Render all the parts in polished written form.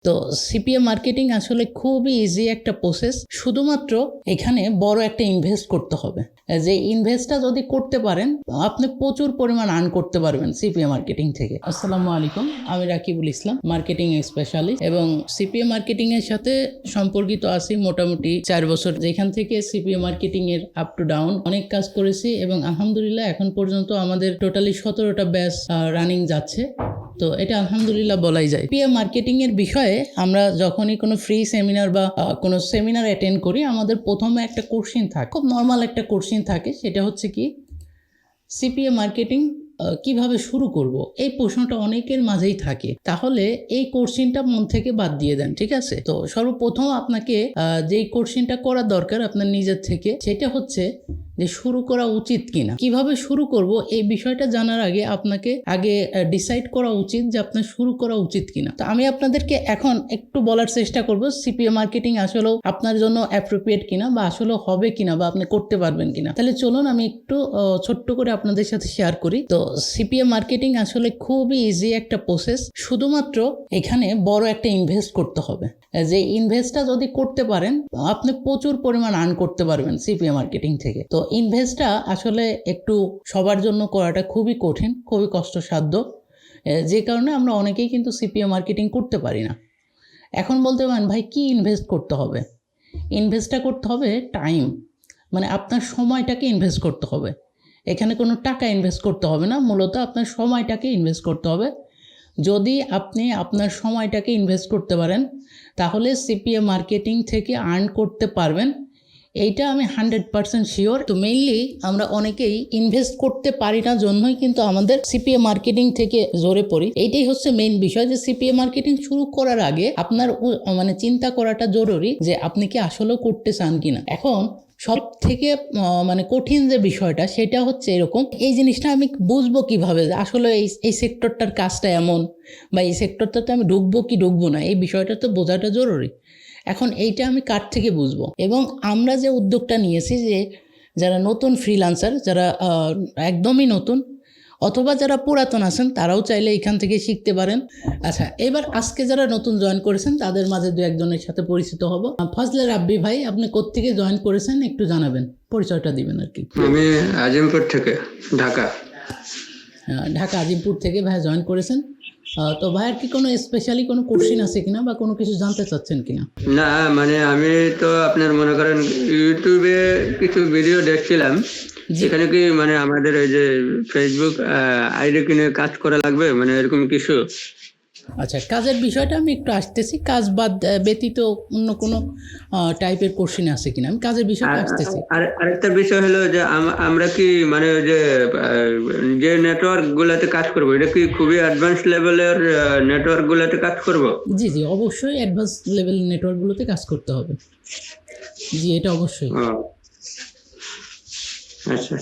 তো CPA marketing আসলে খুবই ইজি একটা প্রসেস, শুধুমাত্র এখানে বড় একটা ইনভেস্ট করতে হবে। যে ইনভেস্টটা যদি করতে পারেন আপনি প্রচুর পরিমাণ আর্ন করতে পারবেন সিপিএ মার্কেটিং থেকে। আসসালামু আলাইকুম, আমি রাকিবুল ইসলাম, মার্কেটিং স্পেশালিস্ট এবং সিপিএ মার্কেটিং এর সাথে সম্পর্কিত আছি মোটামুটি 4 বছর। যেখান থেকে সিপিএ মার্কেটিং এর আপ টু ডাউন অনেক কাজ করেছি এবং আলহামদুলিল্লাহ এখন পর্যন্ত আমাদের টোটালি 17টা ব্যাচ রানিং যাচ্ছে। তো এটা আলহামদুলিল্লাহ বলাই যায়। সিপিএ মার্কেটিং এর বিষয়ে আমরা যখনই কোনো ফ্রি সেমিনার বা কোনো সেমিনার অ্যাটেন্ড করি, আমাদের প্রথমে একটা কোশ্চেন থাকে, খুব নর্মাল একটা কোশ্চেন থাকে, সেটা হচ্ছে কি সিপিএ মার্কেটিং কিভাবে শুরু করব। এই প্রশ্নটা অনেকের মাঝেই থাকে। তাহলে এই কোশ্চেনটা মন থেকে বাদ দিয়ে দেন, ঠিক আছে? তো সর্বপ্রথম আপনাকে যেই কোশ্চেনটা করা দরকার আপনার নিজের থেকে, সেটা হচ্ছে যে শুরু করা উচিত কিনা, কিভাবে শুরু করব এই বিষয়টা জানার আগে আপনাকে ডিসাইড করা উচিত যে আপনার শুরু করা উচিত কিনা। তো আমি আপনাদেরকে এখন একটু বলার চেষ্টা করব সিপিএ মার্কেটিং আসলেও আপনার জন্য অ্যাপ্রোপ্রিয়েট কিনা বা আসলে হবে কিনা বা আপনি করতে পারবেন কিনা। তাহলে চলুন আমি একটু ছোট্ট করে আপনাদের সাথে শেয়ার করি। তো সিপিএ মার্কেটিং আসলে খুবই ইজি একটা প্রসেস, শুধুমাত্র এখানে বড় একটা ইনভেস্ট করতে হবে। যে ইনভেস্টটা যদি করতে পারেন আপনি প্রচুর পরিমাণ আর্ন করতে পারবেন সিপিএ মার্কেটিং থেকে। তো ইনভেস্টটা আসলে একটু সবার জন্য করাটা খুবই কঠিন, খুবই কষ্টসাধ্য, যে কারণে আমরা অনেকেই কিন্তু সিপিএ মার্কেটিং করতে পারি না। এখন বলতে পারেন ভাই কি ইনভেস্ট করতে হবে? ইনভেস্টটা করতে হবে টাইম, মানে আপনার সময়টাকে ইনভেস্ট করতে হবে। এখানে কোনো টাকা ইনভেস্ট করতে হবে না, মূলত আপনার সময়টাকে ইনভেস্ট করতে হবে। যদি আপনি আপনার সময়টাকে ইনভেস্ট করতে পারেন তাহলে সিপিএ মার্কেটিং থেকে আর্ন করতে পারবেন, এইটা আমি 100% শিওর। তো মেইনলি আমরা অনেকেই ইনভেস্ট করতে পারি না জন্যই কিন্তু আমাদের সিপিএ মার্কেটিং থেকে জোরে পড়ি। এইটাই হচ্ছে মেইন বিষয়, যে সিপিএ মার্কেটিং শুরু করার আগে আপনার মানে চিন্তা করাটা জরুরি যে আপনি কি আসলেও করতে চান কিনা। এখন সব থেকে মানে কঠিন যে বিষয়টা সেটা হচ্ছে এরকম, এই জিনিসটা আমি বুঝবো কিভাবে আসলে এই সেক্টরটার কাজটা এমন, বা এই সেক্টরটাতে আমি ঢুকবো কি ঢুকবো না, এই বিষয়টা তো বোঝাটা জরুরি। এখন এইটা আমি কার থেকে বুঝবো? এবং আমরা যে উদ্যোগটা নিয়েছি যে যারা নতুন ফ্রিল্যান্সার, যারা একদমই নতুন অথবা যারা পুরাতন আছেন তারাও চাইলে এখান থেকে শিখতে পারেন। আচ্ছা, এবার আজকে যারা নতুন জয়েন করেছেন তাদের মাঝে দু একজনের সাথে পরিচিত হব। ফজলে রাব্বি ভাই, আপনি কোত্থেকে জয়েন করেছেন একটু জানাবেন, পরিচয়টা দিবেন আর কি। আমি আজিমপুর থেকে, ঢাকা। ঢাকা আজিমপুর থেকে ভাই জয়েন করেছেন। তো ভাইয়ের কি কোনো স্পেশালি কোনো কোশ্চেন আছে কিনা বা কোনো কিছু জানতে চাচ্ছেন কিনা? না, মানে আমি তো আপনার মনে করেন ইউটিউবে কিছু ভিডিও দেখছিলাম, সেখানে কি মানে আমাদের এই যে ফেসবুক আইডি কিনে কাজ করা লাগবে, মানে এরকম কিছু? আচ্ছা, কাজের বিষয়টা আমি একটু আসতেছি। কাজ বাদ ব্যতীত অন্য কোনো টাইপের কোশ্চেন আছে কিনা, আমি কাজের বিষয়টা আসতেছি। আর আরেকটা বিষয় হলো যে আমরা কি মানে ওই যে নেটওয়ার্ক গুলাতে কাজ করব, এটা কি খুবই অ্যাডভান্স লেভেলের নেটওয়ার্ক গুলাতে কাজ করব? জি জি, অবশ্যই অ্যাডভান্স লেভেল নেটওয়ার্কগুলোতে কাজ করতে হবে। জি, এটা অবশ্যই। আচ্ছা,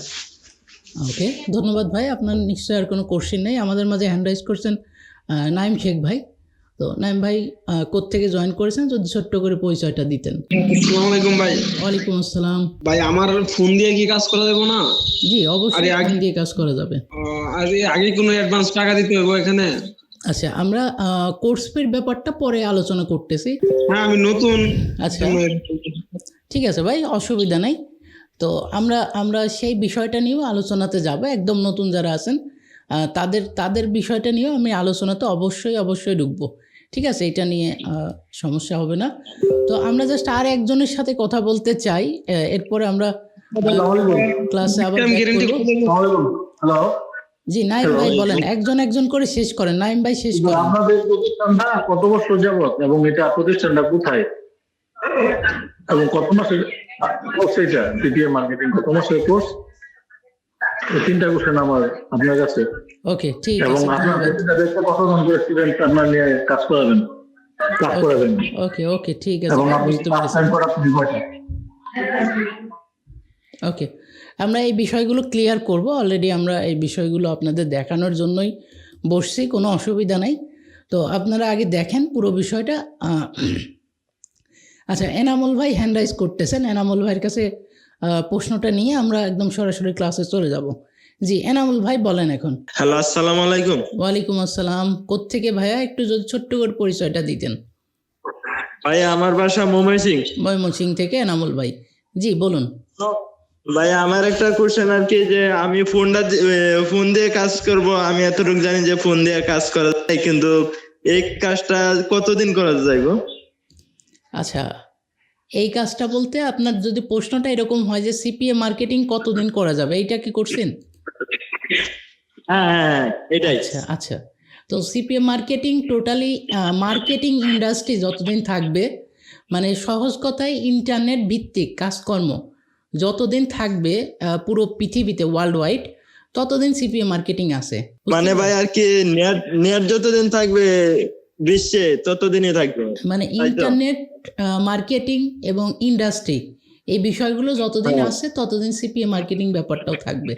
ওকে, ধন্যবাদ ভাই। আপনার নিশ্চয়ই আর কোনো কোশ্চেন নেই। আমাদের মাঝে হ্যান্ড রাইজ করছেন নাইম শেখ ভাই। তো নাইম ভাই কোত্থেকে জয়েন করেছেন যদি ছোট্ট করে পরিচয়টা দিতেন। আসসালামু আলাইকুম ভাই। ওয়ালাইকুম আসসালাম। ভাই আমার ফোন দিয়ে কি কাজ করা যাবে না? জি অবশ্যই ফোন দিয়ে কাজ করা যাবে। আর আগে কোনো অ্যাডভান্স টাকা দিতে হবে এখানে? আচ্ছা, আমরা কোর্স ফির ব্যাপারটা পরে আলোচনা করতেছি। হ্যাঁ, আমি নতুন। আচ্ছা ঠিক আছে ভাই, অসুবিধা নাই। তো আমরা সেই বিষয়টা নিয়েও আলোচনাতে যাব। একদম নতুন যারা আছেন তাদের বিষয়টা নিয়েও আমি আলোচনাতে অবশ্যই ঢুকবো, ঠিক আছে? এটা নিয়ে সমস্যা হবে না। তো আমরা জাস্ট আর একজনের সাথে কথা বলতে চাই, এরপরে আমরা ক্লাসে আবার হ্যালো। জি নাইম ভাই বলেন, একজন করে শেষ করেন। নাইম ভাই শেষ করেন। আপনাদের প্রতিষ্ঠানটা কত বছর যাবত এবং এটা প্রতিষ্ঠানটা কোথায় এবং কত মাসের কোর্স? এটা সিপিএ মার্কেটিং কত মাসের কোর্স? এই তিনটা কোশ্চেন আমার আপনার কাছে। ওকে, ঠিক আছে। এবং আপনার দেখতে কতজন করে স্টুডেন্ট আপনার নিয়ে কাজ করাবেন? ওকে ঠিক আছে। এবং আপনি টাইম করা কয়টা? ওকে, আমরা এই বিষয়গুলো ক্লিয়ার করব। অলরেডি আমরা এই বিষয়গুলো আপনাদের দেখানোর জন্যই বসছি, কোনো অসুবিধা নাই। তো আপনারা আগে দেখেন পুরো বিষয়টা। আচ্ছা, এনামুল ভাই হ্যান্ড রাইজ করতেছেন। এনামুল ভাইয়ের কাছে প্রশ্নটা নিয়ে আমরা একদম সরাসরি ক্লাসে চলে যাব। জি এনামুল ভাই বলেন এখন। হ্যালো, আসসালামু আলাইকুম। ওয়ালাইকুম আসসালাম। কোত্থেকে ভাইয়া একটু যদি ছোট্ট করে পরিচয়টা দিতেন। ভাই আমার বাসা ময়মনসিং। ময়মনসিংহ থেকে এনামুল ভাই, জি বলুন। ভাই আমার একটা কোশ্চেন আর কি, যে আমি ফোন দিয়ে কাজ করব, আমি এতটুকু জানি যে ফোন দিয়ে কাজ করা যায়, কিন্তু এই কাজটা কতদিন করা যায় গো? আচ্ছা, এই কাজটা বলতে আপনার যদি প্রশ্নটা এরকম হয় যে সিপিএ মার্কেটিং কতদিন করা যাবে, এইটা কি করছেন? হ্যাঁ, এটাই। আচ্ছা আচ্ছা, তো CPA marketing totally marketing industry যতদিন থাকবে, মানে সহজ কথায় ইন্টারনেট ভিত্তিক কাজকর্ম যতদিন থাকবে পুরো পৃথিবীতে ওয়ার্ল্ড ওয়াইড, ততদিন সিপিএ মার্কেটিং আছে। মানে ভাই আর কি নেট যতদিন থাকবে বিশ্বে ততদিনই থাকবে, মানে তাই তো? ইন্টারনেট মার্কেটিং এবং ইন্ডাস্ট্রি এই বিষয়গুলো যতদিন হ্যাঁ। আছে ততদিন সিপিএ মার্কেটিং ব্যাপারটাও থাকবে।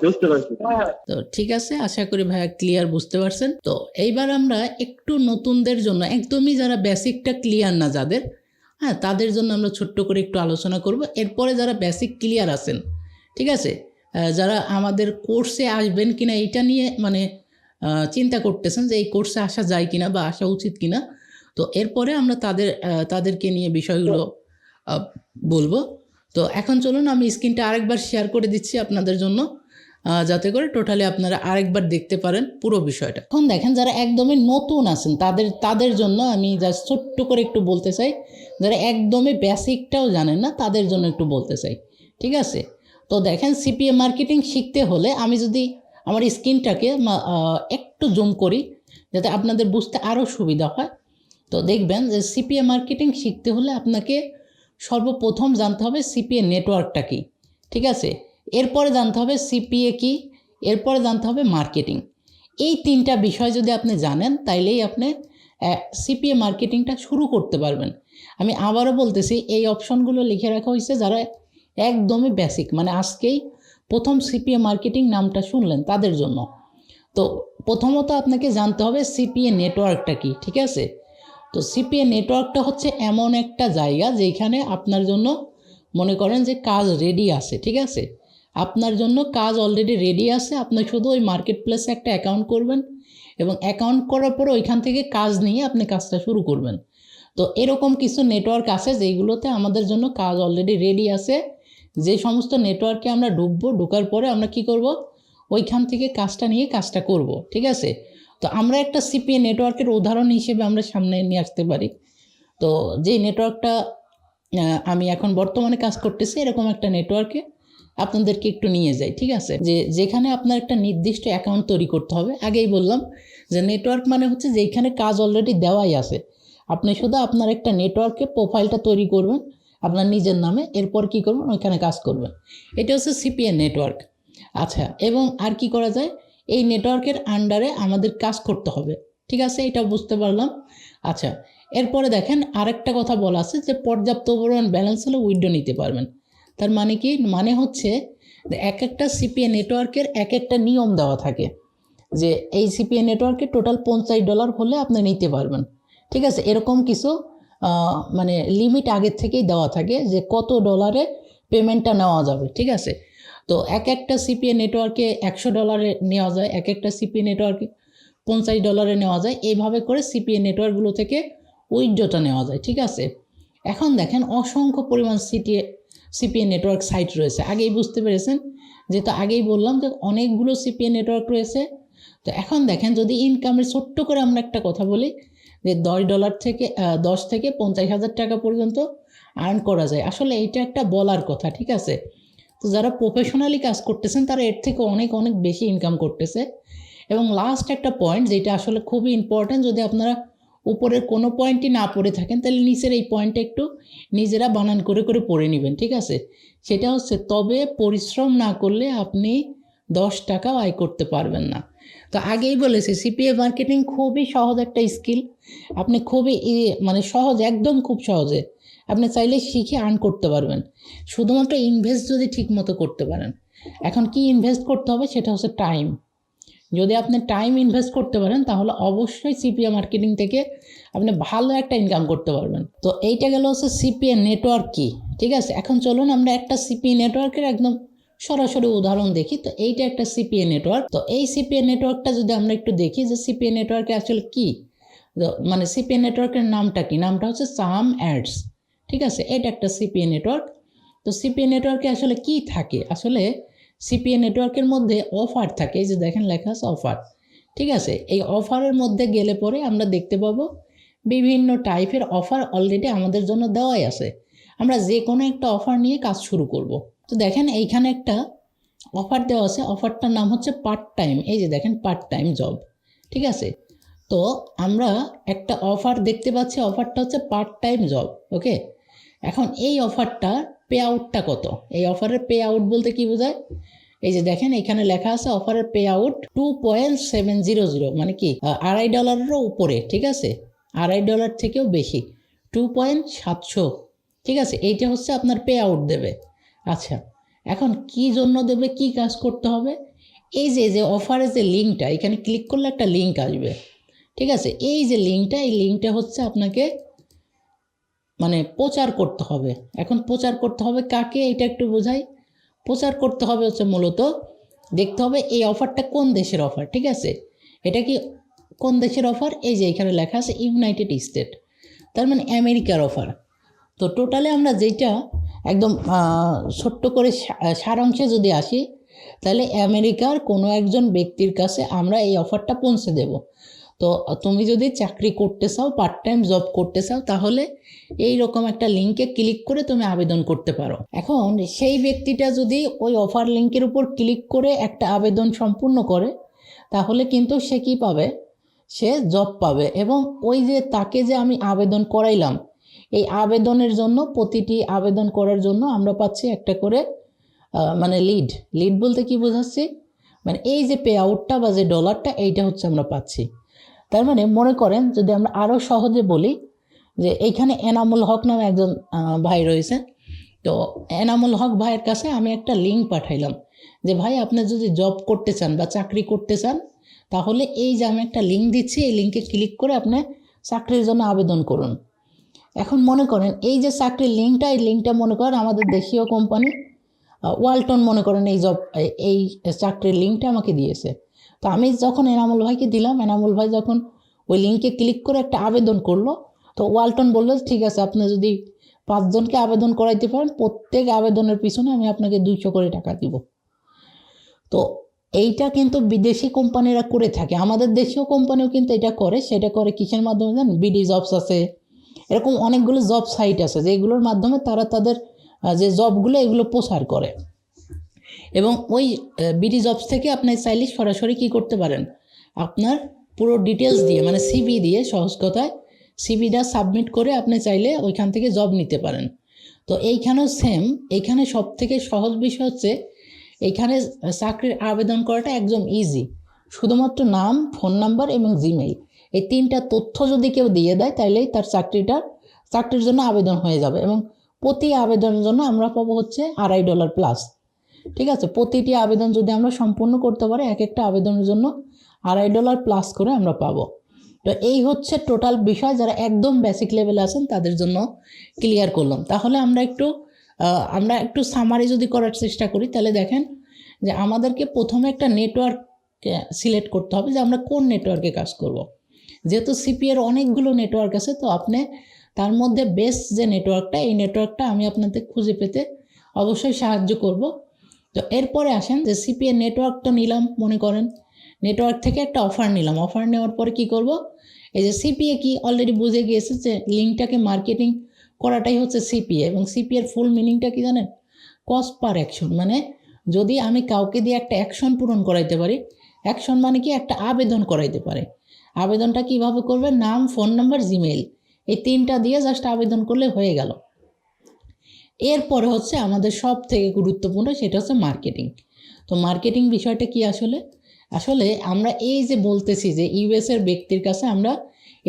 বুঝতে পারছি। তো ঠিক আছে, আশা করি ভাইয়া ক্লিয়ার বুঝতে পারছেন। তো এইবার আমরা একটু নতুনদের জন্য, একদমই যারা বেসিকটা ক্লিয়ার না যাদের, হ্যাঁ তাদের জন্য আমরা ছোট্ট করে একটু আলোচনা করব। এরপরে যারা বেসিক ক্লিয়ার আছেন, ঠিক আছে, যারা আমাদের কোর্সে আসবেন কিনা এইটা নিয়ে মানে চিন্তা করতেছেন যে এই কোর্সে আসা যায় কিনা বা আসা উচিত কিনা, তো এরপরে আমরা তাদেরকে নিয়ে বিষয়গুলো বলবো। তো এখন চলুন আমি স্ক্রিনটা আরেকবার শেয়ার করে দিচ্ছি আপনাদের জন্য, যাতে করে টোটালি আপনারা আরেকবার দেখতে পারেন পুরো বিষয়টা। এখন দেখেন যারা একদমই নতুন আছেন তাদের জন্য আমি জাস্ট ছোট্ট করে একটু বলতে চাই, যারা একদমই বেসিকটাও জানেন না তাদের জন্য একটু বলতে চাই, ঠিক আছে। তো দেখেন সিপিএ মার্কেটিং শিখতে হলে আমি যদি আমার স্ক্রিনটাকে একটু জুম করি যাতে আপনাদের বুঝতে আরও সুবিধা হয়, তো দেখবেন যে সিপিএ মার্কেটিং শিখতে হলে আপনাকে সর্বপ্রথম জানতে হবে সিপিএ নেটওয়ার্কটা কী, ঠিক আছে। এরপরে জানতে হবে সিপিএ কি, এরপরে জানতে হবে মার্কেটিং। এই তিনটা বিষয় যদি আপনি জানেন তাইলেই আপনি সিপিএ মার্কেটিংটা শুরু করতে পারবেন। আমি আবারও বলতেছি, এই অপশনগুলো লিখে রাখা হয়েছে যারা একদমই বেসিক, মানে আজকেই প্রথম সিপিএ মার্কেটিং নামটা শুনলেন তাদের জন্য। তো প্রথমত আপনাকে জানতে হবে সিপিএ নেটওয়ার্কটা কি, ঠিক আছে। তো সিপিএ নেটওয়ার্কটা হচ্ছে এমন একটা জায়গা যেখানে আপনার জন্য মনে করেন যে কাজ রেডি আছে, ঠিক আছে, আপনার জন্য কাজ অলরেডি রেডি আছে, আপনি শুধু ওই মার্কেট প্লেসে একটা অ্যাকাউন্ট করবেন এবং অ্যাকাউন্ট করার পরে ওইখান থেকে কাজ নিয়ে আপনি কাজটা শুরু করবেন। তো এরকম কিছু নেটওয়ার্ক আছে যেইগুলোতে আমাদের জন্য কাজ অলরেডি রেডি আছে, যে সমস্ত নেটওয়ার্কে আমরা ঢোকার পরে আমরা কি করব, ওইখান থেকে কাজটা নিয়ে কাজটা করব, ঠিক আছে। তো আমরা একটা সিপিএ নেটওয়ার্কের উদাহরণ হিসেবে আমরা সামনে নিয়ে আসতে পারি। তো যেই নেটওয়ার্কটা আমি এখন বর্তমানে কাজ করতেছি, এরকম একটা নেটওয়ার্কে আপনাদেরকে একটু নিয়ে যাই, ঠিক আছে, যেখানে আপনার একটা নির্দিষ্ট অ্যাকাউন্ট তৈরি করতে হবে। আগেই বললাম যে নেটওয়ার্ক মানে হচ্ছে যেখানে কাজ অলরেডি দেওয়াই আছে, আপনি শুধু আপনার একটা নেটওয়ার্কে প্রোফাইলটা তৈরি করবেন আপনার নিজের নামে, এরপর কি করবেন ওইখানে কাজ করবেন। এটা হচ্ছে সিপিএ নেটওয়ার্ক। আচ্ছা, এবং আর কি করা যায়, এই নেটওয়ার্কের আন্ডারে আমাদের কাজ করতে হবে, ঠিক আছে, এটা বুঝতে পারলাম। আচ্ছা, এরপরে দেখেন আরেকটা কথা বলা আছে যে পর্যাপ্ত পরিমাণ ব্যালেন্স হলে উইথড্র নিতে পারবেন। তার মানে কি, মানে হচ্ছে এক একটা সিপিএ নেটওয়ার্কের এক একটা নিয়ম দেওয়া থাকে, যে এই সিপিএ নেটওয়ার্কে টোটাল $50 হলে আপনি নিতে পারবেন, ঠিক আছে। এরকম কিছু মানে লিমিট আগের থেকেই দেওয়া থাকে যে কত ডলারে পেমেন্টটা নেওয়া যাবে, ঠিক আছে। তো এক একটা সিপিএ নেটওয়ার্কে $100 নেওয়া যায়, এক একটা সিপিএ নেটওয়ার্কে $50 নেওয়া যায়, এইভাবে করে সিপিএ নেটওয়ার্কগুলো থেকে উইথড্রটা নেওয়া যায়, ঠিক আছে। এখন দেখেন অসংখ্য পরিমাণ সিপিএ নেটওয়ার্ক সাইট রয়েছে, আগেই বুঝতে পেরেছেন, যেহেতু আগেই বললাম যে অনেকগুলো সিপিএ নেটওয়ার্ক রয়েছে। তো এখন দেখেন যদি ইনকামের ছোট্ট করে আমরা একটা কথা বলি যে $10 থেকে 10 থেকে 50,000 টাকা পর্যন্ত আর্ন করা যায়, আসলে এইটা একটা বলার কথা, ঠিক আছে। তো যারা প্রফেশনালি কাজ করতেছেন তারা এর থেকে অনেক অনেক বেশি ইনকাম করতেছে। এবং লাস্ট একটা পয়েন্ট যেটা আসলে খুবই ইম্পর্ট্যান্ট, যদি আপনারা উপরের কোনো পয়েন্টই না পড়ে থাকেন তাহলে নিচের এই পয়েন্টটা একটু নিজেরা বানান করে করে পড়ে নেবেন, ঠিক আছে। সেটা হচ্ছে, তবে পরিশ্রম না করলে আপনি 10 টাকাও আয় করতে পারবেন না। তো আগেই বলেছি সিপিএ মার্কেটিং খুবই সহজ একটা স্কিল, আপনি খুবই মানে সহজ, একদম খুব সহজে আপনি চাইলে শিখে আর্ন করতে পারবেন, শুধুমাত্র ইনভেস্ট যদি ঠিক মতো করতে পারেন। এখন কি ইনভেস্ট করতে হবে, সেটা হচ্ছে টাইম। যদি আপনি টাইম ইনভেস্ট করতে পারেন তাহলে অবশ্যই সিপিএ মার্কেটিং থেকে আপনি ভালো একটা ইনকাম করতে পারবেন। তো এইটা গেল হচ্ছে সিপিএ নেটওয়ার্ক কি, ঠিক আছে। এখন চলুন আমরা একটা সিপিএ নেটওয়ার্কের একদম সরাসরি উদাহরণ দেখি। তো এইটা একটা সিপিএ নেটওয়ার্ক। তো এই সিপিএ নেটওয়ার্কটা যদি আমরা একটু দেখি যে সিপিএ নেটওয়ার্কে আসলে কি, মানে সিপিএ নেটওয়ার্কের নামটা কি, নামটা হচ্ছে সাম অ্যাডস। ঠিক আছে, এটা একটা সিপিএ নেটওয়ার্ক। তো সিপিএ নেটওয়ার্কে আসলে কি থাকে, আসলে সিপিএ নেটওয়ার্কের মধ্যে অফার থাকে, এই যে দেখেন লেখা আছে অফার। ঠিক আছে, এই অফারের মধ্যে গেলে পরে আমরা দেখতে পাবো বিভিন্ন টাইপের অফার অলরেডি আমাদের জন্য দেওয়াই আছে। আমরা যে কোনো একটা অফার নিয়ে কাজ শুরু করব। তো দেখেন এইখানে একটা অফার দেওয়া আছে, অফারটার নাম হচ্ছে পার্ট টাইম। এই যে দেখেন পার্ট টাইম জব। ঠিক আছে, তো আমরা একটা অফার দেখতে পাচ্ছি, অফারটা হচ্ছে পার্ট টাইম জব। ওকে, এখন এই অফারটা পে আউটটা কত? এই অফারের পে আউট বলতে কি বোঝায়? এই যে দেখেন এখানে লেখা আছে অফারের পে আউট 2.700, মানে কি $2.5 উপরে। ঠিক আছে, $2.5 থেকেও বেশি, 2.700। ঠিক আছে, এইটা হচ্ছে আপনার পে আউট দেবে। আচ্ছা, এখন কি জন্য দেবে, কি কাজ করতে হবে? এই যে অফারের যে লিঙ্কটা, এখানে ক্লিক করলে একটা লিঙ্ক আসবে। ঠিক আছে, এই যে লিঙ্কটা, এই লিঙ্কটা হচ্ছে আপনাকে মানে প্রচার করতে হবে। এখন প্রচার করতে হবে কাকে, এটা একটু বোঝাই। প্রচার করতে হবে হচ্ছে মূলত দেখতে হবে এই অফারটা কোন দেশের অফার। ঠিক আছে, এটা কি কোন দেশের অফার? এই যে এখানে লেখা আছে ইউনাইটেড স্টেট, তার মানে আমেরিকার অফার। তো টোটালে আমরা যেটা একদম ছোট্ট করে সারাংশে যদি আসি, তাহলে আমেরিকার কোনো একজন ব্যক্তির কাছে আমরা এই অফারটা পৌঁছে দেব। তো তুমি যদি চাকরি করতে চাও, পার্ট টাইম জব করতে চাও, তাহলে এই রকম একটা লিঙ্কে ক্লিক করে তুমি আবেদন করতে পারো। এখন সেই ব্যক্তিটা যদি ওই অফার লিঙ্কের উপর ক্লিক করে একটা আবেদন সম্পূর্ণ করে, তাহলে কিন্তু সে কি পাবে? সে জব পাবে। এবং ওই যে তাকে যে আমি আবেদন করাইলাম, এই আবেদনের জন্য, প্রতিটি আবেদন করার জন্য আমরা পাচ্ছি একটা করে মানে লিড বলতে কি বোঝাচ্ছি, মানে এই যে পে আউটটা বা যে ডলারটা, এইটা হচ্ছে আমরা পাচ্ছি। তার মানে মনে করেন যদি আমরা আরও সহজে বলি, যে এইখানে এনামুল হক নামে একজন ভাই রয়েছে। তো এনামুল হক ভাইয়ের কাছে আমি একটা লিঙ্ক পাঠাইলাম যে ভাই আপনি যদি জব করতে চান বা চাকরি করতে চান, তাহলে এই যে আমি একটা লিঙ্ক দিচ্ছি, এই লিঙ্কে ক্লিক করে আপনি চাকরির জন্য আবেদন করুন। এখন মনে করেন এই যে চাকরির লিঙ্কটা, এই লিঙ্কটা মনে করেন আমাদের দেশীয় কোম্পানি ওয়ালটন মনে করেন এই চাকরির লিঙ্কটা আমাকে দিয়েছে। তো আমি যখন এনামুল ভাইকে দিলাম, এনামুল ভাই যখন ওই লিঙ্কে ক্লিক করে একটা আবেদন করলো, তো ওয়ালটন বললো ঠিক আছে, আপনি যদি 5 জনকে আবেদন করাইতে পারেন, প্রত্যেক আবেদনের পিছনে আমি আপনাকে 200 করে টাকা দিব। তো এইটা কিন্তু বিদেশি কোম্পানিরা করে থাকে, আমাদের দেশীয় কোম্পানিও কিন্তু এটা করে। সেটা করে কিসের মাধ্যমে জানেন? বিডি জবস আছে, এরকম অনেকগুলো জব সাইট আছে যেগুলোর মাধ্যমে তারা তাদের যে জবগুলো এগুলো প্রচার করে। এবং ওই বিডি জবস থেকে আপনি চাইলে সরাসরি কী করতে পারেন, আপনার পুরো ডিটেলস দিয়ে, মানে সিভি দিয়ে, সহজ কথায় সিভিটা সাবমিট করে আপনি চাইলে ওইখান থেকে জব নিতে পারেন। তো এইখানেও সেম, এইখানে সব থেকে সহজ বিষয় হচ্ছে এইখানে চাকরির আবেদন করাটা একদম ইজি। শুধুমাত্র নাম, ফোন নাম্বার এবং জিমেইল, এই 3টা তথ্য যদি কেউ দিয়ে দেয়, তাইলেই তার চাকরির জন্য আবেদন হয়ে যাবে। এবং প্রতি আবেদনের জন্য আমরা পাবো হচ্ছে $2.5 প্লাস। ঠিক আছে, প্রতিটি আবেদন যদি আমরা সম্পূর্ণ করতে পারি, এক একটা আবেদনের জন্য $2.5 প্লাস করে আমরা পাবো। তো এই হচ্ছে টোটাল বিষয়। যারা একদম বেসিক লেভেলে আছেন তাদের জন্য ক্লিয়ার করলাম। তাহলে আমরা একটু সামারি যদি করার চেষ্টা করি, তাহলে দেখেন যে আমাদেরকে প্রথমে একটা নেটওয়ার্ক সিলেক্ট করতে হবে যে আমরা কোন নেটওয়ার্কে কাজ করব। যেহেতু সিপিএর অনেকগুলো নেটওয়ার্ক আছে, তো আপনি তার মধ্যে বেস্ট যে নেটওয়ার্কটা, এই নেটওয়ার্কটা আমি আপনাদের খুঁজে পেতে অবশ্যই সাহায্য করব। তো এরপরে আসেন যে সিপিএর নেটওয়ার্কটা নিলাম, মনে করেন নেটওয়ার্ক থেকে একটা অফার নিলাম। অফার নেওয়ার পরে কি করব, এই যে সিপিএ কি অলরেডি বুঝে গিয়েছে যে লিঙ্কটাকে মার্কেটিং করাটাই হচ্ছে সিপিএ। এবং সিপিএর ফুল মিনিংটা কি জানেন? Cost per action. মানে যদি আমি কাউকে দিয়ে একটা অ্যাকশন পূরণ করাইতে পারি, অ্যাকশন মানে কি একটা আবেদন করাইতে পারে। আবেদনটা কিভাবে করবে? নাম, ফোন নাম্বার, জিমেইল, এই 3টা দিয়ে জাস্ট আবেদন করলে হয়ে গেল। এরপরে হচ্ছে আমাদের সব থেকে গুরুত্বপূর্ণ, সেটা হচ্ছে মার্কেটিং। তো মার্কেটিং বিষয়টা কি আসলে আমরা এই যে বলতেছি যে ইউএসের ব্যক্তির কাছে আমরা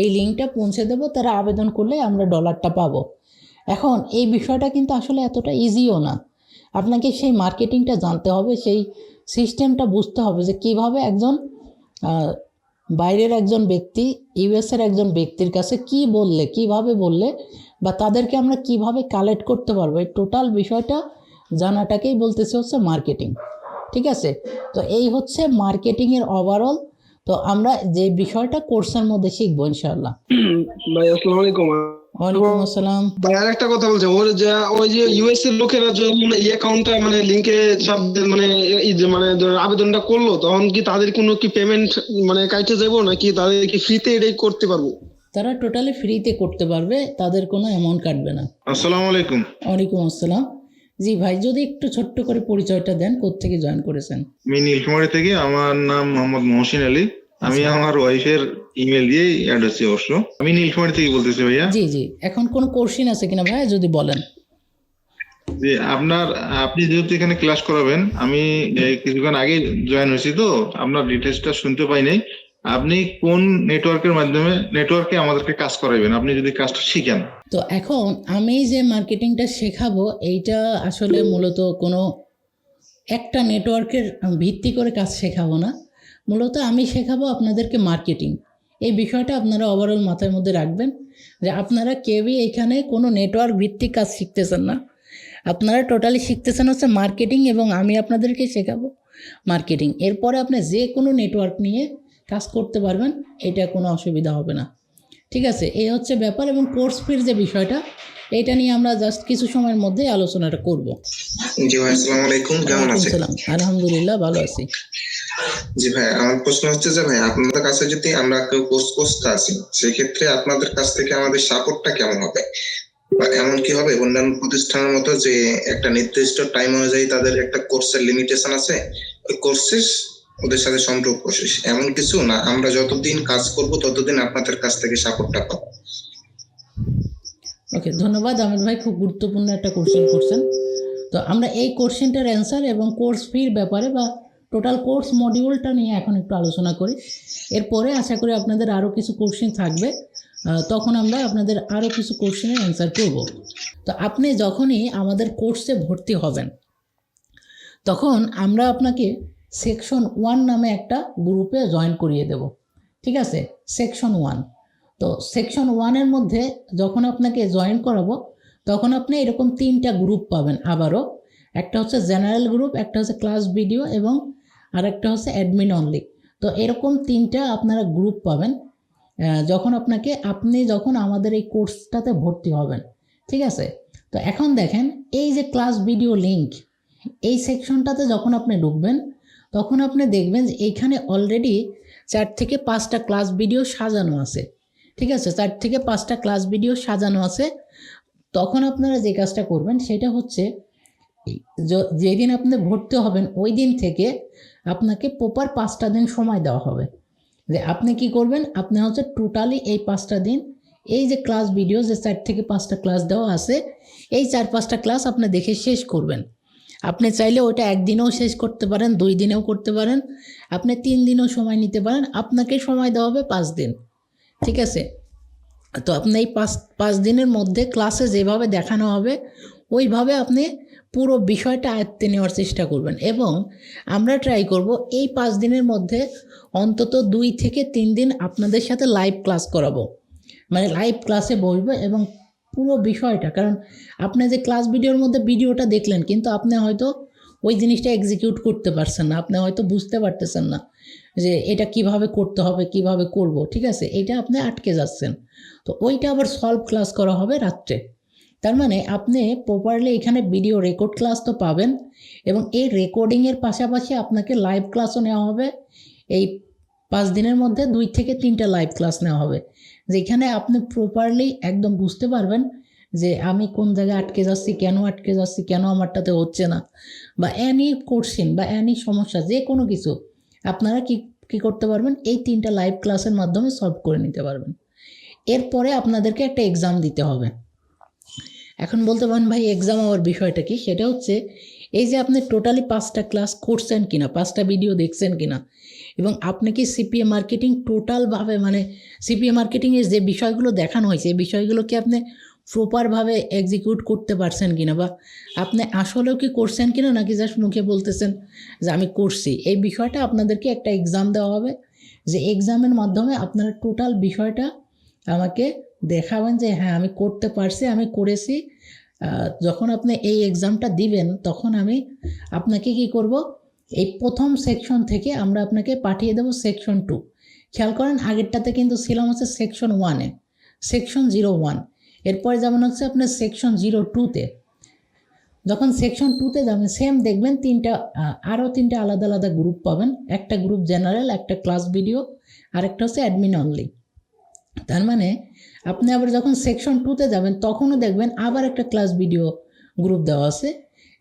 এই লিঙ্কটা পৌঁছে দেব, তারা আবেদন করলে আমরা ডলারটা পাবো। এখন এই বিষয়টা কিন্তু আসলে এতটা ইজিও না। আপনাকে সেই মার্কেটিংটা জানতে হবে, সেই সিস্টেমটা বুঝতে হবে যে কিভাবে একজন বাইরের একজন ব্যক্তি ইউএসের একজন ব্যক্তির কাছে কিভাবে বললে বা তাদেরকে আমরা কিভাবে কালেক্ট করতে পারবো, এই টোটাল বিষয়টা জানাটাকেই বলতেছে হচ্ছে মার্কেটিং। ঠিক আছে, তো এই হচ্ছে মার্কেটিংয়ের ওভারঅল। তো আমরা যে বিষয়টা কোর্সের মধ্যে শিখবো ইনশাআল্লাহ। ভাই আসসালামু আলাইকুম। ওয়ালাইকুম আসসালাম। ভাই আর একটা কথা বলছে, ওই যে ইউএস এর লোকেরা যখন এই অ্যাকাউন্টটা মানে লিংকে মানে এই যে মানে ধরো আবেদনটা করলো, তখন কি তাদের কোনো কি পেমেন্ট মানে কাইটে যাবো, নাকি তাদের কি ফ্রিতে এটাই করতে পারবো? তারা টোটালি ফ্রিতে করতে পারবে, তাদের কোনো অ্যামাউন্ট কাটবে না। আসসালামু আলাইকুম। ওয়ালাইকুম আসসালাম। জি ভাই, যদি একটু ছোট্ট করে পরিচয়টা দেন, কোত্থেকে জয়েন করেছেন? আমি নীলফামারী থেকে, আমার নাম মোহাম্মদ মহসিন আলী। আমি আমার ওয়াইফের ইমেল দিয়ে অ্যাড হচ্ছি অবশ্য। আমি নীলফামারী থেকে বলতেছি ভাইয়া। জি জি, এখন কোনো কোশ্চিন আছে কিনা ভাই যদি বলেন। যে আপনি যেহেতু এখানে ক্লাস করাবেন, আমি এই কিছুক্ষণ আগে জয়েন হয়েছি, তো আপনার ডিটেলসটা শুনতে পাই নাই। আপনি কোন নেটওয়ার্কে আমাদেরকে কাজ করাবেন, আপনি যদি কাজটা শিখেন? তো এখন আমি যে মার্কেটিংটা শেখাবো, এইটা আসলে মূলত কোনো একটা নেটওয়ার্কের ভিত্তি করে কাজ শেখাবো না। মূলত আমি শেখাবো আপনাদেরকে মার্কেটিং। এই বিষয়টা আপনারা ওভারঅল মাথার মধ্যে রাখবেন যে আপনারা কেউই এখানে কোনো নেটওয়ার্ক ভিত্তিক কাজ শিখতেছেন না, আপনারা টোটালি শিখতেছেন হচ্ছে মার্কেটিং, এবং আমি আপনাদেরকে শেখাবো মার্কেটিং। এরপরে আপনি যে কোনো নেটওয়ার্ক নিয়ে কাজ করতে পারবেন, এটা কোনো অসুবিধা হবে না। ঠিক আছে, এই হচ্ছে ব্যাপার। এবং কোর্স ফির যে বিষয়টা, এটা নিয়ে আমরা জাস্ট কিছু সময়ের মধ্যে আলোচনাটা করব। জি ভাই আসসালামু আলাইকুম, কেমন আছেন? সালাম, আলহামদুলিল্লাহ ভালো আছি। জি ভাই, আমার প্রশ্ন হচ্ছে যে ভাই, আপনাদের কাছে যদি আমরা কেউ কোর্স করতে আসি, সেক্ষেত্রে আপনাদের কাছ থেকে আমাদের সাপোর্টটা কেমন হবে, বা এমন কি হবে অন্যান্য প্রতিষ্ঠানের মতো যে একটা নির্দিষ্ট টাইম অনুযায়ী তাদের একটা কোর্সের লিমিটেশন আছে, ওই কোর্সেস ওদের সাথে সম্পর্ক শেষ, এমন কিছু না? আমরা যতদিন কাজ করব ততদিন আপনাদের কাছ থেকে সাপোর্টটা পাবো। ওকে, ধন্যবাদ আমির ভাই, খুব গুরুত্বপূর্ণ একটা কোশ্চেন করছেন। তো আমরা এই কোশ্চেনটার অ্যান্সার এবং কোর্স ফির ব্যাপারে বা টোটাল কোর্স মডিউলটা নিয়ে এখন একটু আলোচনা করি। এরপরে আশা করি আপনাদের আরও কিছু কোশ্চেন থাকবে, তখন আমরা আপনাদের আরও কিছু কোশ্চেনের অ্যান্সার করব। তো আপনি যখনই আমাদের কোর্সে ভর্তি হবেন, তখন আমরা আপনাকে সেকশন 1 নামে একটা গ্রুপে জয়েন করিয়ে দেব। ঠিক আছে, সেকশন 1। তো সেকশন 1-এর মধ্যে যখন আপনাকে জয়েন করাবো, তখন আপনি এরকম 3টা গ্রুপ পাবেন আবারও। একটা হচ্ছে জেনারেল গ্রুপ, একটা হচ্ছে ক্লাস ভিডিও, এবং আরেকটা হচ্ছে অ্যাডমিন অনলি। তো এরকম 3টা আপনারা গ্রুপ পাবেন আপনি যখন আমাদের এই কোর্সটাতে ভর্তি হবেন। ঠিক আছে, তো এখন দেখেন, এই যে ক্লাস ভিডিও লিঙ্ক, এই সেকশনটাতে যখন আপনি ঢুকবেন, তখন আপনি দেখবেন যে এইখানে অলরেডি 4 থেকে 5টা ক্লাস ভিডিও সাজানো আছে। ঠিক আছে, 4 থেকে 5টা ক্লাস ভিডিও সাজানো আছে। তখন আপনারা যে কাজটা করবেন সেটা হচ্ছে, যেদিন আপনি ভর্তি হবেন ওই দিন থেকে আপনাকে প্রপার 5টা দিন সময় দেওয়া হবে। যে আপনি কি করবেন, আপনি হচ্ছে টোটালি এই 5টা দিন, এই যে ক্লাস ভিডিও যে 4 থেকে 5টা ক্লাস দেওয়া আছে, এই 4-5টা ক্লাস আপনি দেখে শেষ করবেন। আপনি চাইলে ওইটা একদিনেও শেষ করতে পারেন, 2 দিনেও করতে পারেন, আপনি 3 দিনেও সময় নিতে পারেন। আপনাকে সময় দেওয়া হবে 5 দিন। ঠিক আছে, তো আপনি এই 5 দিনের মধ্যে ক্লাসে যেভাবে দেখানো হবে ওইভাবে আপনি পুরো বিষয়টা আয়ত্তে নেওয়ার চেষ্টা করবেন। এবং আমরা ট্রাই করব এই 5 দিনের মধ্যে অন্তত 2 থেকে 3 দিন আপনাদের সাথে লাইভ ক্লাস করাবো, মানে লাইভ ক্লাসে বসবো এবং পুরো বিষয়টা, কারণ আপনি যে ক্লাস ভিডিওর মধ্যে ভিডিওটা দেখলেন, কিন্তু আপনি হয়তো ওই জিনিসটা এক্সিকিউট করতে পারছেন না, আপনি হয়তো বুঝতে পারতেছেন না যে এটা কিভাবে করতে হবে, কিভাবে করব। ঠিক আছে, এটা আপনি আটকে যাচ্ছেন। তো ওইটা আবার সলভ ক্লাস করা হবে রাত্রে। তার মানে আপনি প্রপারলি এখানে ভিডিও রেকর্ড ক্লাস তো পাবেন, এবং এই রেকর্ডিংয়ের পাশাপাশি আপনাকে লাইভ ক্লাসও নেওয়া হবে। এই 5 দিনের মধ্যে 2 থেকে 3টা লাইভ ক্লাস নেওয়া হবে, যেখানে আপনি প্রপারলি একদম বুঝতে পারবেন যে আমি কোন জায়গায় আটকে যাচ্ছি, কেন আমারটাতে হচ্ছে না, বা অ্যানি কোশ্চেন বা অ্যানি সমস্যা, যে কোনো কিছু আপনারা কি করতে পারবেন, এই 3টা লাইভ ক্লাসের মাধ্যমে সলভ করে নিতে পারবেন। এরপরে আপনাদেরকে একটা এক্সাম দিতে হবে। এখন বলতে পারেন ভাই এক্সাম আবার বিষয়টা কি, সেটা হচ্ছে এই যে আপনি টোটালি 5টা ক্লাস করছেন কিনা, 5টা ভিডিও দেখছেন কিনা, এবং আপনি কি সিপিএ মার্কেটিং টোটালভাবে, মানে সিপিএ মার্কেটিংয়ের যে বিষয়গুলো দেখানো হয়েছে এই বিষয়গুলো কি আপনি প্রপারভাবে এক্সিকিউট করতে পারছেন কিনা, বা আপনি আসলেও কি করছেন কিনা, নাকি জাস্ট মুখে বলতেছেন যে আমি করছি। এই বিষয়টা আপনাদেরকে একটা এক্সাম দেওয়া হবে, যে এক্সামের মাধ্যমে আপনারা টোটাল বিষয়টা আমাকে দেখাবেন যে হ্যাঁ আমি করতে পারছি, আমি করেছি। যখন আপনি এই এক্সামটা দিবেন, তখন আমি আপনাকে কি করব, এই প্রথম সেকশন থেকে আমরা আপনাকে পাঠিয়ে দেব সেকশন 2। খেয়াল করেন আগেরটাতে কিন্তু ছিলাম হচ্ছে সেকশন 1-এ, সেকশন 01, এরপরে যেমন হচ্ছে আপনার সেকশন 02-তে। যখন সেকশন 2-তে যাবেন সেম দেখবেন আরও তিনটা আলাদা আলাদা গ্রুপ পাবেন। একটা গ্রুপ জেনারেল, একটা ক্লাস ভিডিও, আরেকটা হচ্ছে অ্যাডমিন অনলি। তার মানে আপনি আবার যখন সেকশন 2-তে যাবেন তখনও দেখবেন আবার একটা ক্লাস ভিডিও গ্রুপ দেওয়া আছে,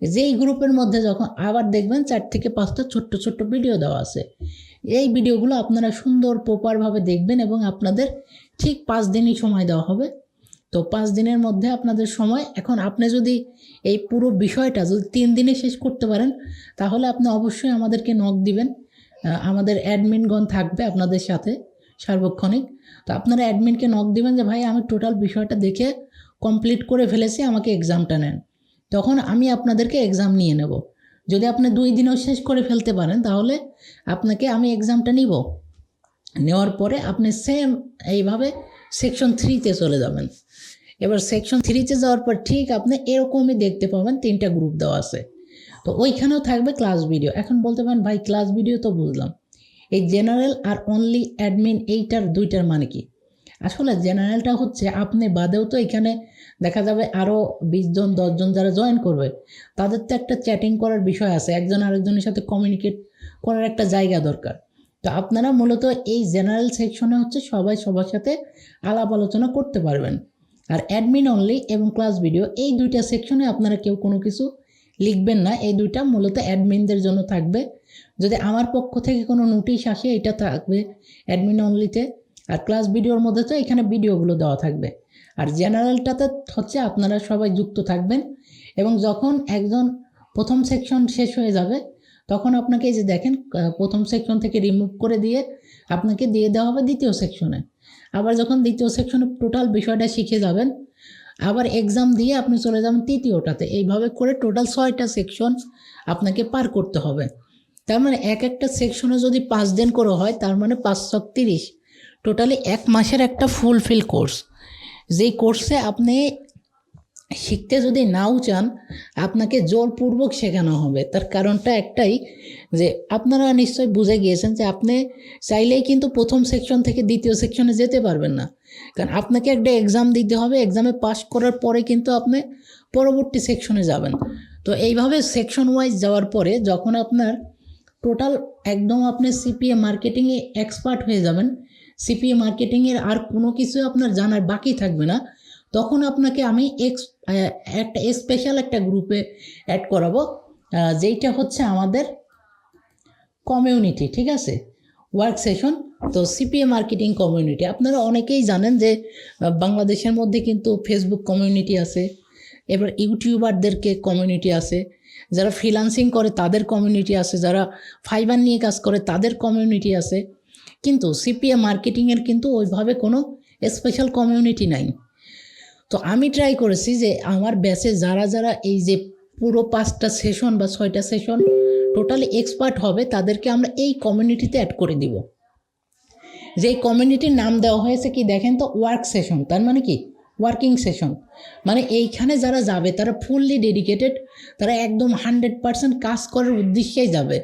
যেই গ্রুপের মধ্যে যখন আবার দেখবেন 4 থেকে 5টা ছোট্ট ছোট্ট ভিডিও দেওয়া আছে। এই ভিডিওগুলো আপনারা সুন্দর প্রপারভাবে দেখবেন এবং আপনাদের ঠিক 5 দিনই সময় দেওয়া হবে। তো 5 দিনের মধ্যে আপনাদের সময়, এখন আপনি যদি এই পুরো বিষয়টা যদি 3 দিনে শেষ করতে পারেন তাহলে আপনি অবশ্যই আমাদেরকে নক দিবেন। আমাদের অ্যাডমিনগণ থাকবে আপনাদের সাথে সার্বক্ষণিক। তো আপনারা অ্যাডমিনকে নক দিবেন যে ভাই আমি টোটাল বিষয়টা দেখে কমপ্লিট করে ফেলেছি, আমাকে এক্সামটা নেন। তখন আমি আপনাদেরকে এক্সাম নিয়ে নেব। যদি আপনি 2 দিনেও শেষ করে ফেলতে পারেন তাহলে আপনাকে আমি এক্সামটা নিব। নেওয়ার পরে আপনি সেম এইভাবে সেকশন 3-তে চলে যাবেন। এবার সেকশন 3-তে যাওয়ার পর ঠিক আপনি এরকমই দেখতে পাবেন 3টা গ্রুপ দেওয়া আছে। তো ওইখানেও থাকবে ক্লাস ভিডিও। এখন বলতে পারেন ভাই ক্লাস ভিডিও তো বুঝলাম, এই জেনারেল আর অনলি অ্যাডমিন এইটার দুইটার মানে কি? আসলে জেনারেলটা হচ্ছে আপনি বাদেও তো এখানে দেখা যাবে আরও 20 জন 10 জন যারা জয়েন করবে তাদের তো একটা চ্যাটিং করার বিষয় আছে, একজন আরেকজনের সাথে কমিউনিকেট করার একটা জায়গা দরকার। তো আপনারা মূলত এই জেনারেল সেকশনে হচ্ছে সবাই সবার সাথে আলাপ আলোচনা করতে পারবেন। আর অ্যাডমিন অনলি এবং ক্লাস ভিডিও এই দুইটা সেকশনে আপনারা কেউ কোনো কিছু লিখবেন না, এই দুইটা মূলত অ্যাডমিনদের জন্য থাকবে। যদি আমার পক্ষ থেকে কোনো নোটিশ আসে এটা থাকবে অ্যাডমিন অনলিতে, আর ক্লাস ভিডিওর মধ্যে তো এখানে ভিডিওগুলো দেওয়া থাকবে। আর জেনারেলটাতে হচ্ছে আপনারা সবাই যুক্ত থাকবেন এবং যখন একজন প্রথম সেকশন শেষ হয়ে যাবে তখন আপনাকে এই যে দেখেন প্রথম সেকশন থেকে রিমুভ করে দিয়ে আপনাকে দিয়ে দেওয়া হবে দ্বিতীয় সেকশনে। আবার যখন দ্বিতীয় সেকশনে টোটাল বিষয়টা শিখে যাবেন আবার এক্সাম দিয়ে আপনি চলে যাবেন তৃতীয়টাতে। এইভাবে করে টোটাল 6টা সেকশন আপনাকে পার করতে হবে। তার মানে একটা সেকশনে যদি 5 দিন করে হয় তার মানে 530, টোটালি 1 মাসের একটা ফুলফিল কোর্স। যেই কোর্সে আপনি শিখতে যদি নাও চান আপনাকে জোরপূর্বক শেখানো হবে। তার কারণটা একটাই যে আপনারা নিশ্চয়ই বুঝে গিয়েছেন যে আপনি চাইলেই কিন্তু প্রথম সেকশন থেকে দ্বিতীয় সেকশনে যেতে পারবেন না, কারণ আপনাকে একটা এক্সাম দিতে হবে। এক্সামে পাস করার পরে কিন্তু আপনি পরবর্তী সেকশনে যাবেন। তো এইভাবে সেকশন ওয়াইজ যাওয়ার পরে যখন আপনার টোটাল একদম আপনি সিপিএ মার্কেটিংয়ে এক্সপার্ট হয়ে যাবেন, সিপিএ মার্কেটিংয়ের আর কোনো কিছু আপনার জানার বাকি থাকবে না, তখন আপনাকে আমি একটা স্পেশাল একটা গ্রুপে অ্যাড করাবো, যেইটা হচ্ছে আমাদের কমিউনিটি। ঠিক আছে, ওয়ার্ক সেশন। তো সিপিএ মার্কেটিং কমিউনিটি আপনারা অনেকেই জানেন যে বাংলাদেশের মধ্যে কিন্তু ফেসবুক কমিউনিটি আছে, এবার ইউটিউবারদেরকে কমিউনিটি আছে, যারা ফ্রিল্যান্সিং করে তাদের কমিউনিটি আছে, যারা ফাইবার নিয়ে কাজ করে তাদের কমিউনিটি আছে। কিন্তু সিপিএ মার্কেটিংয়ের কিন্তু ওইভাবে কোনো স্পেশাল কমিউনিটি নাই। তো আমি ট্রাই করেছি যে আমার ব্যাচে যারা যারা এই যে পুরো 5টা সেশন বা 6টা সেশন টোটালি এক্সপার্ট হবে তাদেরকে আমরা এই কমিউনিটিতে অ্যাড করে দিব। যেই কমিউনিটির নাম দেওয়া হয়েছে কি দেখেন তো, ওয়ার্ক সেশন। তার মানে কি ওয়ার্কিং সেশন, মানে এইখানে যারা যাবে তারা ফুললি ডেডিকেটেড, তারা একদম 100% কাজ করার উদ্দেশ্যেই যাবে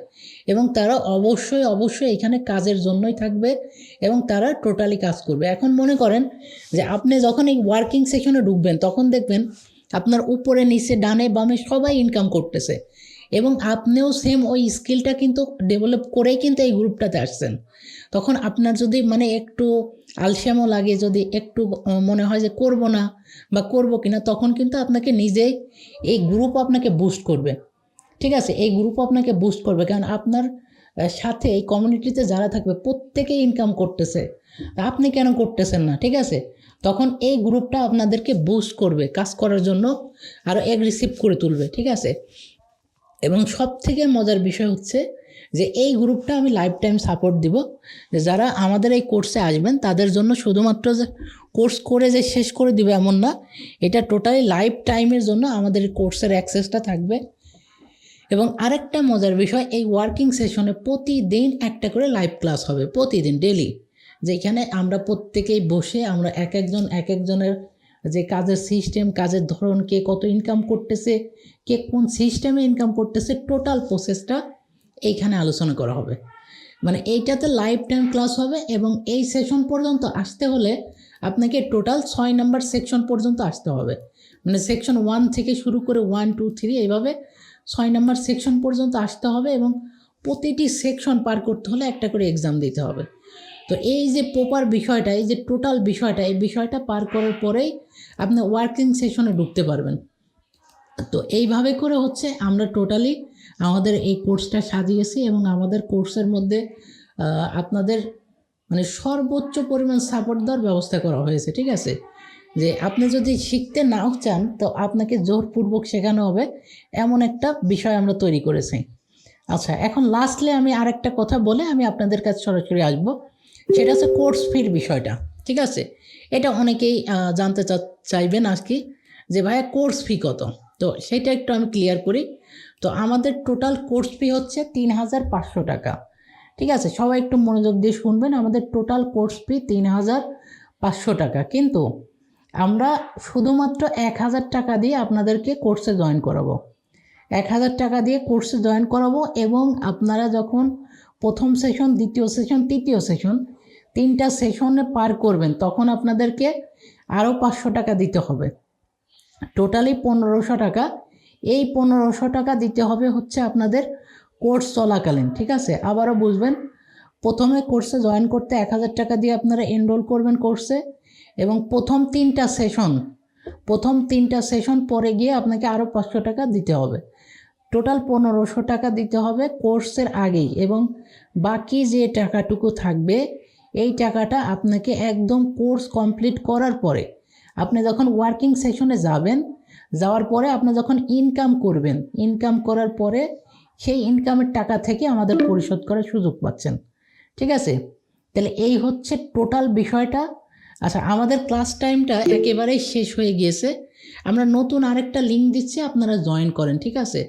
এবং তারা অবশ্যই এখানে কাজের জন্যই থাকবে এবং তারা টোটালি কাজ করবে। এখন মনে করেন যে আপনি যখন এই ওয়ার্কিং সেশনে ঢুকবেন তখন দেখবেন আপনার উপরে নিচে ডানে বামে সবাই ইনকাম করতেছে এবং আপনিও সেম ওই স্কিলটা কিন্তু ডেভেলপ করেই কিন্তু এই গ্রুপটাতে আসছেন। তখন আপনার যদি মানে একটু আলসেমও লাগে, যদি একটু মনে হয় যে করব না বা করব কিনা, তখন কিন্তু আপনাকে নিজেই এই গ্রুপ আপনাকে বুস্ট করবে। ঠিক আছে, এই গ্রুপ আপনাকে বুস্ট করবে, কারণ আপনার সাথে এই কমিউনিটিতে যারা থাকবে প্রত্যেকেই ইনকাম করতেছে, আপনি কেন করতেছেন না? ঠিক আছে, তখন এই গ্রুপটা আপনাদেরকে বুস্ট করবে, কাজ করার জন্য আরও অ্যাগ্রেসিভ করে তুলবে। ঠিক আছে, এবং সব থেকে মজার বিষয় হচ্ছে যে এই গ্রুপটা আমি লাইফ টাইম সাপোর্ট দিব। যে যারা আমাদের এই কোর্সে আসবেন তাদের জন্য শুধুমাত্র যে কোর্স করে যে শেষ করে দিবে এমন না, এটা টোটালি লাইফ টাইমের জন্য আমাদের কোর্সের অ্যাক্সেসটা থাকবে। এবং আরেকটা মজার বিষয়, এই ওয়ার্কিং সেশনে প্রতিদিন একটা করে লাইভ ক্লাস হবে, প্রতিদিন ডেলি, যেখানে আমরা প্রত্যেকেই বসে আমরা এক একজনের যে কাজের সিস্টেম, কাজের ধরন, কে কত ইনকাম করতেছে, কে কোন সিস্টেমে ইনকাম করতেছে, টোটাল প্রসেসটা এইখানে আলোচনা করা হবে। মানে এইটাতে লাইফ টাইম ক্লাস হবে এবং এই সেশন পর্যন্ত আসতে হলে আপনাকে টোটাল 6 নাম্বার সেকশন পর্যন্ত আসতে হবে। মানে সেকশন 1 থেকে শুরু করে 1, 2, 3 এইভাবে 6 নাম্বার সেকশন পর্যন্ত আসতে হবে এবং প্রতিটি সেকশন পার করতে হলে একটা করে এক্সাম দিতে হবে। তো এই যে প্রপার বিষয়টা, এই যে টোটাল বিষয়টা, এই বিষয়টা পার করার পরেই আপনি ওয়ার্কিং সেশনে ঢুকতে পারবেন। তো এইভাবে করে হচ্ছে আমরা টোটালি আমাদের এই কোর্সটা সাজিয়েছি এবং আমাদের কোর্সের মধ্যে আপনাদের মানে সর্বোচ্চ পরিমাণ সাপোর্ট দেওয়ার ব্যবস্থা করা হয়েছে। ঠিক আছে, যে আপনি যদি শিখতে নাও চান তো আপনাকে জোরপূর্বক শেখানো হবে, এমন একটা বিষয় আমরা তৈরি করেছি। আচ্ছা, এখন লাস্টলি আমি আরেকটা কথা বলে আমি আপনাদের কাছে সরাসরি আসবো, সেটা হচ্ছে কোর্স ফির বিষয়টা। ঠিক আছে, এটা অনেকেই জানতে চাইবেন আজকে যে ভাইয়া কোর্স ফি কত। তো সেটা একটু আমি ক্লিয়ার করি। তো আমাদের টোটাল কোর্স ফি হচ্ছে 3,500 টাকা। ঠিক আছে, সবাই একটু মনোযোগ দিয়ে শুনবেন। আমাদের টোটাল কোর্স ফি 3,500 টাকা, কিন্তু আমরা শুধুমাত্র 1,000 টাকা দিয়ে আপনাদেরকে কোর্সে জয়েন করাবো। 1,000 টাকা দিয়ে কোর্সে জয়েন করাবো এবং আপনারা যখন প্রথম সেশন, দ্বিতীয় সেশন, তৃতীয় সেশন 3টা সেশনে পার করবেন তখন আপনাদেরকে আরও 500 টাকা দিতে হবে। টোটালি 1,500 টাকা। এই 1,500 টাকা দিতে হবে হচ্ছে আপনাদের কোর্স চলাকালীন। ঠিক আছে, আবারও বুঝবেন, প্রথমে কোর্সে জয়েন করতে 1,000 টাকা দিয়ে আপনারা এনরোল করবেন কোর্সে এবং প্রথম 3টা সেশন পরে গিয়ে আপনাকে আরও 500 টাকা দিতে হবে। টোটাল 1,500 টাকা দিতে হবে কোর্সের আগেই এবং বাকি যে টাকাটুকু থাকবে এই টাকাটা আপনাকে একদম কোর্স কমপ্লিট করার পরে আপনি যখন ওয়ার্কিং সেশনে যাওয়ার পরে আপনি যখন ইনকাম করবেন, ইনকাম করার পরে সেই ইনকামের টাকা থেকে আমাদের পরিশোধ করার সুযোগ পাচ্ছেন। ঠিক আছে, তাহলে এই হচ্ছে টোটাল বিষয়টা। আচ্ছা, আমাদের ক্লাস টাইমটা একেবারেই শেষ হয়ে গিয়েছে। আমরা নতুন আরেকটা লিঙ্ক দিচ্ছি, আপনারা জয়েন করেন। ঠিক আছে।